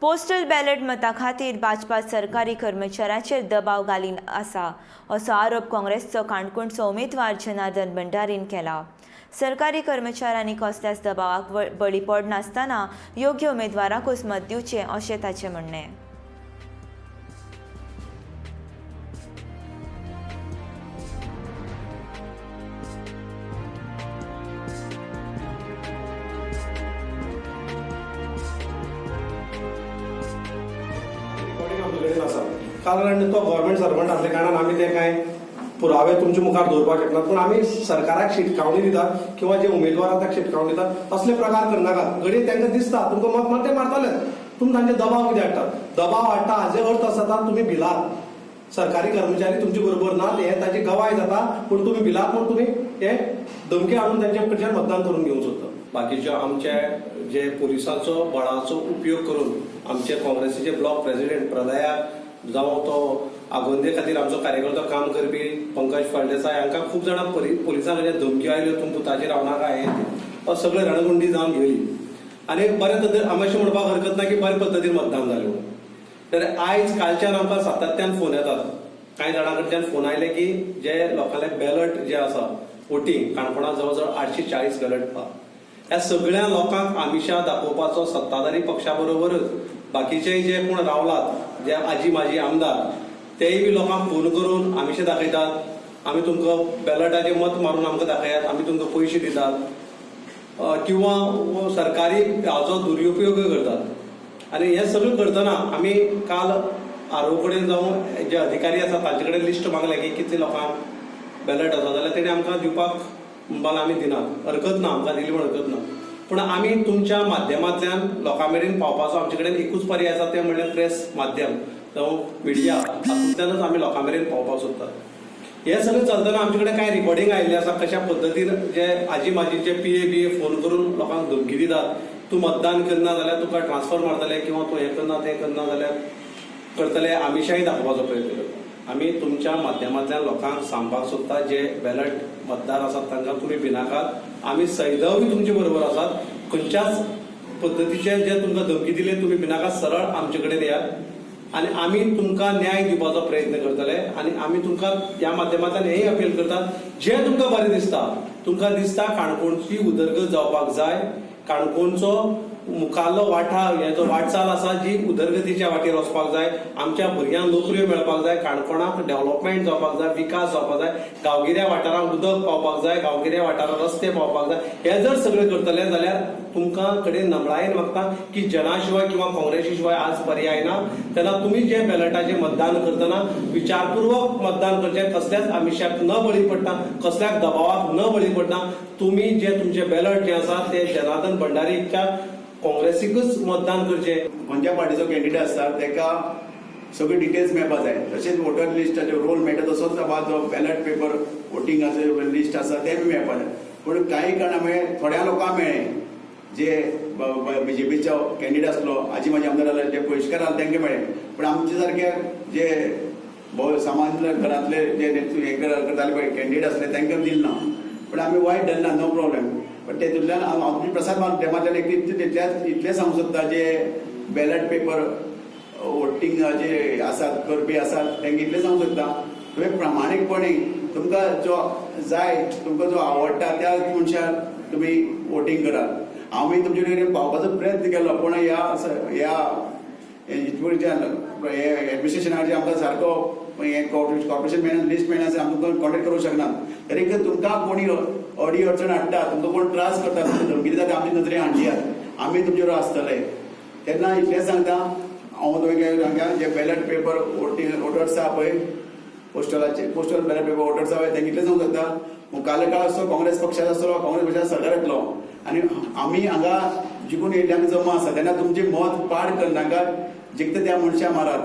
Postal ballot मता खातीर भाजपा सरकारी कर्मचाऱ्यांचेर दबाव घालीन आसा असो आरोप काँग्रेसचो काणकोणचो उमेदवार जनार्दन भंडारीन केला। सरकारी कर्मचाऱ्यांनी कसल्याच दबावाक बळी पडनासतना योग्य उमेदवाराकूच मत दिवचें अशें ताचें म्हणणें। कारण तो गव्हर्नमेंट सर्वंट असल्या कारणान आमी ते कांय पुरावे तुमचे मुखार दवरपाक शकनात, पूण आमी सरकाराक शिटकावणी दितात किंवा जे उमेदवार ताका शिटकावणी दितात असले प्रकार करनाकात। घडये तांकां दिसता तुमकां मत मारते मारतले, तुमी तांचे दबाव कितें हाडटात? दबाव हाडटा हाजे अर्थ आसा तुमी भिलात। सरकारी कर्मचारी तुमचे बरोबर नात हे ताची गवाय जाता, पूण तुमी भिलात म्हूण तुमी हे धमकी हाडून तांचे कडच्यान मतदान करून घेवंक सोदतात। बाकीचे आमचे जे पुलिसांचो बळाचो उपयोग करून आमचे काँग्रेसीचे ब्लॉक प्रेसिडेंट प्रलयाक जावं तो आगोंदे खातीर आमचो कार्यकर्तो काम करपी पंकज फळदेसाय हांकां खूब जाणां पुलिसां कडल्यान धमक्यो आयल्यो, तुमी बुथाचेर रावनाका हे सगळे रणगुंडी जावन गेली आनी बरे पद्दतीन आमी अशें म्हणपाक हरकत ना की बरे पद्दतीन मतदान जालें म्हणून। तर आयज कालच्यान आमकां सातत्यान फोन येतात, कांय जाणां कडच्यान फोन आयले की जे लोकांले बॅलट जे आसा वोटींग काणकोणाक जवळ जवळ 840 बॅलट आसा, ह्या सगळ्या लोकांक आमिशा दाखोवपाचो सत्ताधारी पक्षा बरोबरच बाकीचे जे कोण रावलात जे आजी माजी आमदार तेय बी लोकांक फोन करून आमिशे दाखयतात, आमी तुमकां बॅलटाचे मत मारून आमकां दाखयात, आमी तुमकां पयशे दितात किंवा सरकारी हाचो दुरुपयोग करतात। आनी हे सगळें करतना आमी काल आरओ कडेन जावं जे अधिकारी आसा तांचे कडेन लिस्ट मागलें की कितले लोकांक बॅलट आसा जाल्यार तेणी आमकां दिवपाक म्हणपाक आमी दिनात, हरकत ना, आमकां दिली म्हण हरकत ना। पूण आमी तुमच्या माध्यमांतल्यान लोकां मेरेन पावपाचो आमचे कडेन एकूच पर्याय आसा, ते म्हणल्यार प्रेस माध्यम जावं मिडिया, हातूंतल्यानच आमी लोकां मेरेन पावपाक सोदतात। हे सगळें चलतना आमचे कडेन कांय रिकॉर्डिंग आयिल्ली आसा, कशा पद्दतीन जे आजी माजीचे PA BA फोन करून लोकांक धमकी दितात, तूं मतदान करना जाल्यार तुका ट्रान्सफर मारतले किंवा तूं हें करना तें करना जाल्यार करतले, आमिशाय दाखोवपाचो प्रयत्न करता। आमी तुमच्या माध्यमांतल्यान लोकांक सांगपाक सोदता जे बॅलट मतदार आसात तांकां तुमी भिनाकात, आमी सैदावी तुमचे बरोबर आसात। खंयच्याच पद्दतीचे जे तुमकां धमकी दिले तुमी भिनाकात, सरळ आमचे कडेन येयात आनी आमी तुमकां न्याय दिवपाचो प्रयत्न करतले। आनी आमी तुमकां ह्या माध्यमांतल्यान हेय अपील करतात, जे तुमकां बरें दिसता, तुमकां दिसता काणकोणची उदरगत जावपाक जाय, काणकोणचो मुखारलो हेचो वाटचाल आसा जी उदरगतीच्या वाटेर वचपाक जाय, आमच्या भुरग्यांक नोकऱ्यो मेळपाक जाय, काणकोणाक डेव्हलपमेंट जावपाक जाय, विकास जावपाक जाय, गांवगिऱ्या वाठारांक उदक पावपाक जाय, गांवगिऱ्या वाठारांक रस्ते पावपाक जाय, हे जर सगळें करतले जाल्यार तुमकां कडेन नमळायेन मागता की जना शिवाय किंवा काँग्रेसी शिवाय आज पर्याय ना। तेन्ना तुमी जे बॅलटाचें मतदान करतना विचारपूर्वक मतदान करचें, कसल्याच आमिशाक न बळी पडटा, कसल्याच दबावाक न बळी पडटा। तुमी जे तुमचे बॅलट जे आसा ते जनार्दन भंडारीच्या काँग्रेसीकूच मतदान करचे। खंयच्या पार्टीचो कॅन्डिडेट आसता तेका सगळे डिटेल्स मेळपा जाय, तशेंच वोटर लिस्टाचो रोल मेळटा तसोच जो बॅलट पेपर वोटिंगाचो लिस्ट आसा ते बी मेळपा जाय। पूण कांय कारणामुळे थोड्या लोकांक मेळ्ळे जे BJPचो कॅन्डिडेट आसलो, आजी माजी आमदार जे पयशेकार आसले तांकां मेळ्ळे, पूण आमचे सारके जे सामान्य घरांतले जे हे करताले पळय कॅन्डिडेट आसले तांकां दिले ना। पूण आमी वायट धरना, नो प्रॉब्लेम। पण तेतूंतल्यान हांव प्रसाद माध्यमांतल्यान इतलें सांगूंक सोदता जे बॅलट पेपर वोटिंगाचे आसात करपी आसात तांकां इतलें सांगूंक सोदता, तुवें प्रामाणीकपणी तुमकां जो जाय, तुमकां जो आवडटा त्या मनशाक तुमी वोटिंग करात। हांव तुमचे कडेन पावपाचो प्रयत्न केलो, पूण ह्या एडमिनिस्ट्रेशनाचे आमकां सारको कॉर्पोरेशन मेळना, लिस्ट मेळना, आमकां कॉन्टेक्ट करूंक शकनात। तरी तुमकां कोणी अडी अडचण हाडटा, तुमकां कोण त्रास करता, तुमकां धमकी दिता, आमची नदरेन हाडयात, आमी तुमचे बरोबर आसतले। तेन्ना इतलें सांगता हांव तुमकां जे बॅलट पेपर वोटर्स आसा पळय पोस्टल बॅलट पेपर वोटर्स आसा पळय तांकां इतलें सांगूंक सोदता, मुखारलो काळ असो काँग्रेस पक्षाचो आसतलो, काँग्रेस पक्षाचो सरकार येतलो आनी आमी हांगा जिखून येयल्ले आमी जमा आसा, तेन्ना तुमचें मत पाड करनाकात, जिखता त्या मनशाक मारात।